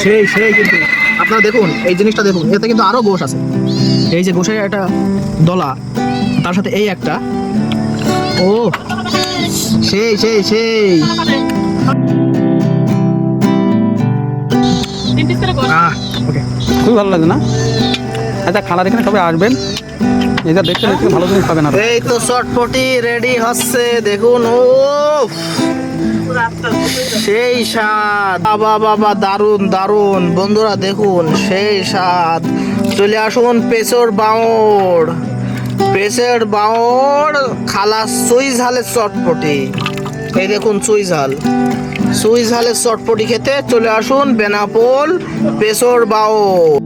সেই সেই কিন্তু আপনারা দেখুন এই জিনিসটা দেখুন, এতে কিন্তু আরো গোশ আছে। এই যে গোশের একটা দলা, তার সাথে এই একটা, ও সেই সেই সেই ওকে, খুবই ভালো লাগে না? আচ্ছা, খালার এখানে সবাই আসবেন, এটা দেখতে দেখতে ভালো জিনিস পাবেন। আর এই তো চটপটি রেডি হচ্ছে দেখুন। ও সেই স্বাদ, বাবা বাবা, দারুন দারুন বন্ধুরা, দেখুন সেই স্বাদ। চলে আসুন পেশোর বাউড়, পেশোর বাউড় খালা সুই ঝালের চটপটি। এই দেখুন সুই ঝাল, সুই ঝালের চটপটি খেতে চলে আসুন বেনাপোল পেশোর বাউড়।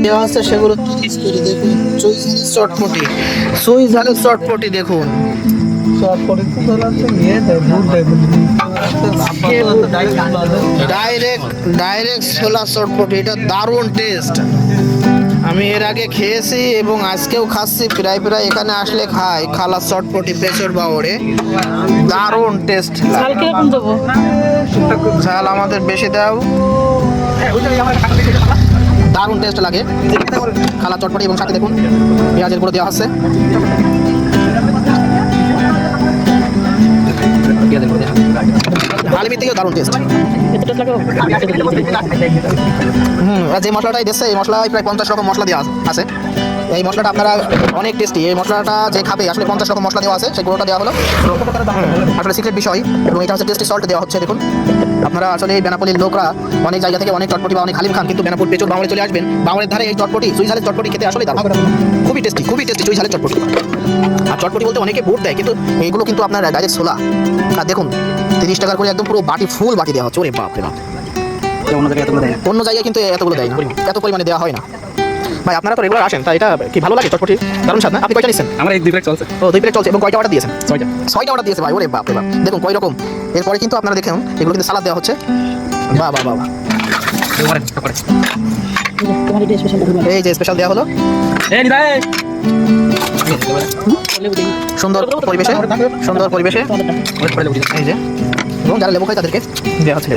দেওয়া আছে সেগুলো টেস্ট করে দেখুন। সুই ঝালের চটপটি, সুই ঝালের চটপটি দেখুন। ডাইরেক্ট ছোলা চটপটি, এটা দারুণ টেস্ট। আমি এর আগে খেয়েছি এবং আজকেও খাচ্ছি, প্রায় প্রায় এখানে আসলে খাই খালা চটপটি পেশোর বাউড়ে। দারুণ টেস্ট। ঝাল কিরকম দেবো? ঝাল আমাদের বেশি দাও। দারুণ টেস্ট লাগে খালা চটপটি, এবং সাথে দেখুন পেঁয়াজের গুঁড়ো দেওয়া হচ্ছে। হালিমি থেকেও দারুণ টেস্ট। যে মশলাটাই দিচ্ছে, এই মশলায় প্রায় 50 রকম মশলা দেওয়া আছে। এই মশলাটা আপনারা অনেক টেস্টি। এই মশলাটা যে খাবে আসলে 50 রকম মশলা দেওয়া আছে, সেই গুঁড়োটা দেওয়া হলো আসলে সিক্রেট বিষয়। এবং এটা হচ্ছে টেস্টি সল্ট দেওয়া হচ্ছে। দেখুন আপনারা আসলে এই বেনাপোলের লোকরা অনেক জায়গা থেকে অনেক চটপটি বা অনেক হালিম খান, কিন্তু বেনাপোল পেঁচোর বাউড়ে চলে আসবেন। বাউড়ের ধারে এই চটপটি, সুই ঝালের চটপটি খেতে আসলে খুবই টেস্টি, খুবই টেস্টি সুই ঝালের চটপটি। আর চটপটি বলতে অনেকে বুট দেয়, কিন্তু এইগুলো কিন্তু আপনার ডাইরেক্ট ছোলা। আর দেখুন 30 টাকার করে একদম পুরো বাটি, ফুল বাটি দেওয়া হচ্ছে। ওরে বাপ রে বাপ, অন্য জায়গায় কিন্তু এতগুলো দেয় না, এত পরিমাণে দেওয়া হয় না। ভাই আপনারা তো রেগুলার আসেন, তাই এটা কি ভালো লাগে চটপটি? দারুণ স্বাদ না? আপনি কয়টা নিচ্ছেন? আমার এই 2 প্লেট চলছে। ও 2 প্লেট চলছে। এবং কয়টা অর্ডার দিয়েছেন? 6টা অর্ডার দিয়েছে ভাই। ওরে বাপ রে বাপ, দেখুন কয় রকম। এরপরে কিন্তু আপনারা দেখুন এগুলো কিন্তু সালাদ দেওয়া হচ্ছে। বাহ বাহ বাহ, এই যে স্পেশাল দেওয়া হলো সুন্দর পরিবেশে, সুন্দর পরিবেশে। এই যে, এবং যারা লেবু খায় তাদেরকে দেওয়া হচ্ছে।